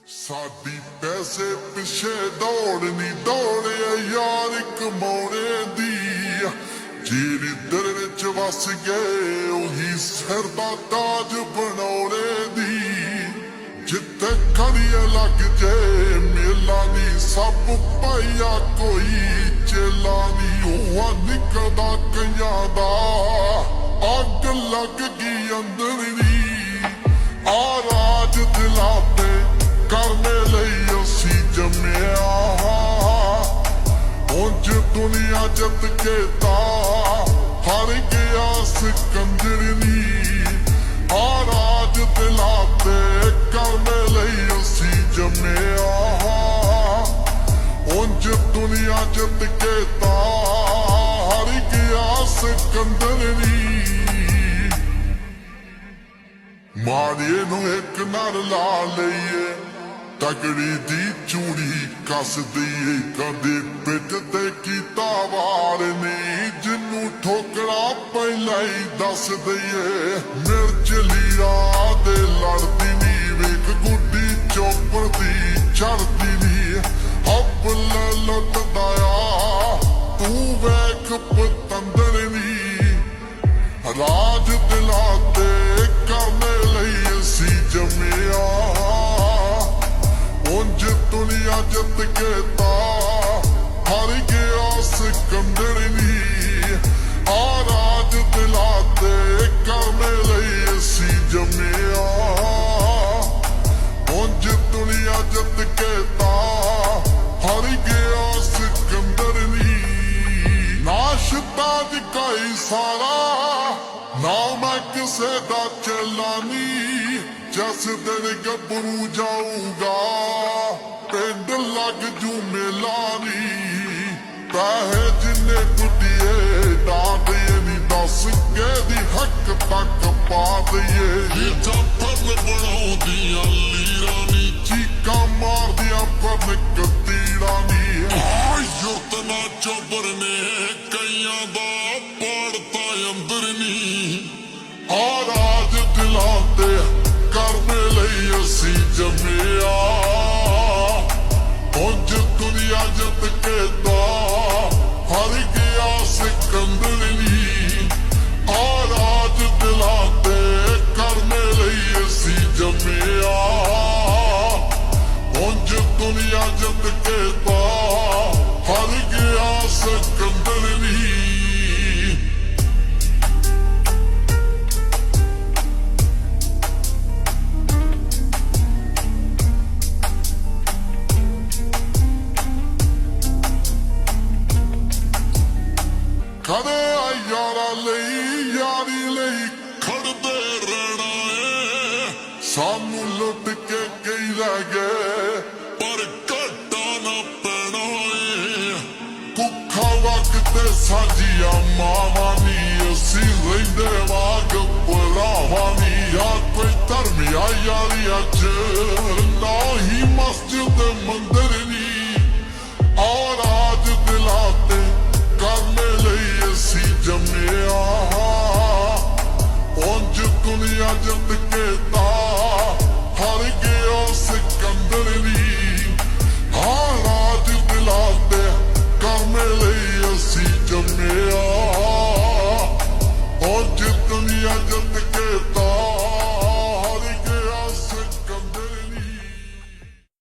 ਸਾਡੀ ਪੈਸੇ ਪਿੱਛੇ ਦੌੜ ਨਹੀਂ ਦੌੜਿਆ ਯਾਰ ਕਮਾਉਣੇ ਦੀ, ਜਿਹੜੀ ਦਿਲ ਵਿੱਚ ਵਸ ਗਏ ਉਹੀ ਸਿਰ ਦਾ ਤਾਜ ਬਣਾਉਣੇ ਦੀ। ਜਿੱਥੇ ਖੜੀਏ ਲੱਗ ਜੇ ਮੇਲਾ ਨੀ, ਸਭ ਪਾਇਆ ਕੋਈ ਚੇਲਾ ਨੀ। ਉਹ ਨਿਕਲਦਾ ਕਈਆਂ ਦਾ ਅੱਗ ਲੱਗ ਗਈ ਅੰਦਰ ਨੀ। ਆ ਰਾਜ ਦਿਲਾਂ ਤੇ ਕਰਨੇ ਲਈ ਅਸੀਂ ਜੰਮਿਆ, ਉਂਝ ਦੁਨੀਆ ਜਿੱਤ ਕੇ ਤਾਂ ਹਾਰ ਗਿਆ ਸਿਕੰਦਰ ਨੀ। ਆ ਰਾਜ ਦਿਲਾਂ ਤੇ ਕਰਨੇ ਲਈ ਅਸੀਂ ਜੰਮਿਆ, ਉਂਝ ਦੁਨੀਆ ਜਿੱਤ ਕੇ ਤਾਂ ਹਾਰ ਗਿਆ ਸਿਕੰਦਰ ਨੀ। ਮਾੜੇ ਨੂੰ ਇੱਕ ਨਾਲ ਲਾ ਲਈਏ, ਤਗੜੀ ਦੀ ਚੂੜੀ ਕੱਸ ਦਈਏ। ਕਦੇ ਪਿੱਠ ਤੇ ਕੀਤਾ ਵਾਰ ਨੀ, ਜਿਹਨੂੰ ਠੋਕਰਾ ਪਹਿਲਾਂ ਹੀ ਦੱਸ ਦਈਏ। ਮਿਰਚ ਲੀਰਾ ਦੇ ਲੜਦੀ ਨੀ, ਵੇਖ ਗੁੱਡੀ ਚੋਪੜ ਦੀ ਚੜਦੀ ਨੀ। ਹੱਬਲ ਲੁੱਟਦਾ ਆ ਤੂੰ ਵੇਖ ਪਤੰਦਰ ਨੀ। ਰਾਜ ਦਿਲਾਂ ਤੇ ਕਰਨੇ ਲਈ ਅਸੀਂ ਜੰਮਿਆ, ਉਂਝ ਦੁਨੀਆ ਜਿੱਤ ਕੇ ਤਾਂ ਹਾਰ ਗਿਆ ਸਿਕੰਦਰ ਨੀ। ਆ ਰਾਜ ਦਿਲਾਂ ਤੇ ਕਰਨੇ ਲਈ ਅਸੀਂ ਜੰਮਿਆ, ਉਂਝ ਦੁਨੀਆ ਜਿੱਤ ਕੇ ਤਾਂ ਹਾਰ ਗਿਆ ਸਿਕੰਦਰ ਨੀ। ਨਾਸ਼ਤਾ ਦੀ ਕੋਈ ਸਾਰਾ ਨਾ ਮੈਂ ਕਿਸੇ ਦਾ ਚੇਲਾ ਨੀ। ਜਿਸ ਦਿਨ ਗੱਭਰੂ ਜਾਊਗਾ ਪਿੰਡ ਲੱਗ ਜੂ ਮੇਲਾ ਨੀ। ਪੈਸੇ ਜਿੰਨੇ ਕੁੱਟੀਏ ਡਾਂਡੀਏ ਨੀ, ਦੱਸ ਕੇ ਦੀ ਹੱਕ ਤੱਕ ਪਾ ਦਈਏ। ਹੀਠਾਂ ਫਰਲ ਬਣਾਉਂਦੀਆਂ ਲੀਰਾਂ ਨੀ, ਚੀਕਾਂ ਮਾਰਦੀਆਂ ਪਰ ਕਤੀੜਾ ਨੀ। ਯੁਰਤ ਨਾ ਚੋਬਰ ਨੇ ਕਈਆਂ ਦਾ ਪੜਤਾ ਅੰਦਰ ਨੀ। ਆ ਰਾਜ ਦਿਲਾਂ ਤੇ ਕਰਨੇ ਲਈ ਅਸੀਂ ਜੰਮਿਆ, ਉਂਝ ਦੁਨੀਆ ਜਿੱਤ ਕੇ ਤਾਂ ਹਾਰ ਗਿਆ ਸਿਕੰਦਰ ਨੀ। ਆ ਰਾਜ ਦਿਲਾਂ ਤੇ ਕਰਨੇ ਲਈ ਅਸੀਂ ਜੰਮਿਆ, ਉਂਝ ਦੁਨੀਆ ਜਿੱਤ ਕੇ ਤਾਂ ਹਾਰ ਗਿਆ ਸਿਕੰਦਰ ਨੀ। ਖੜੇ ਆ ਯਾਰਾਂ ਲਈ ਯਾਰੀ ਲਈ ਖੜਦੇ ਰਹਿਣਾ ਏ। ਸਾਨੂੰ ਲੁੱਟ ਕੇ ਕਈ ਰਹਿ ਗਏ ਪਰ ਘਾਟਾ ਨਾ ਪੈਣਾ ਏ। ਭੁੱਖਾ ਵਕਤ ਸਾਜੀਆਂ ਮਾਵਾਂ ਨੀ, ਅਸੀਂ ਰਹਿੰਦੇ ਵਾਂਗ ਭਰਾਵਾਂ ਨੀ। ਆ ਕੋਈ ਧਰਮ ਆ ਯਾਰੀਆਂ ਚ ਨਾ ਹੀ ਮਸਜਿਦ ਮੰਦਰ ਨੀ। ਆ ਰਾਜ ਦਿਲਾਂ ਤੇ ਕਰਨੇ ਲਈ ਅਸੀਂ ਜੰਮਿਆ, ਉਂਝ ਦੁਨੀਆ ਜਿੱਤ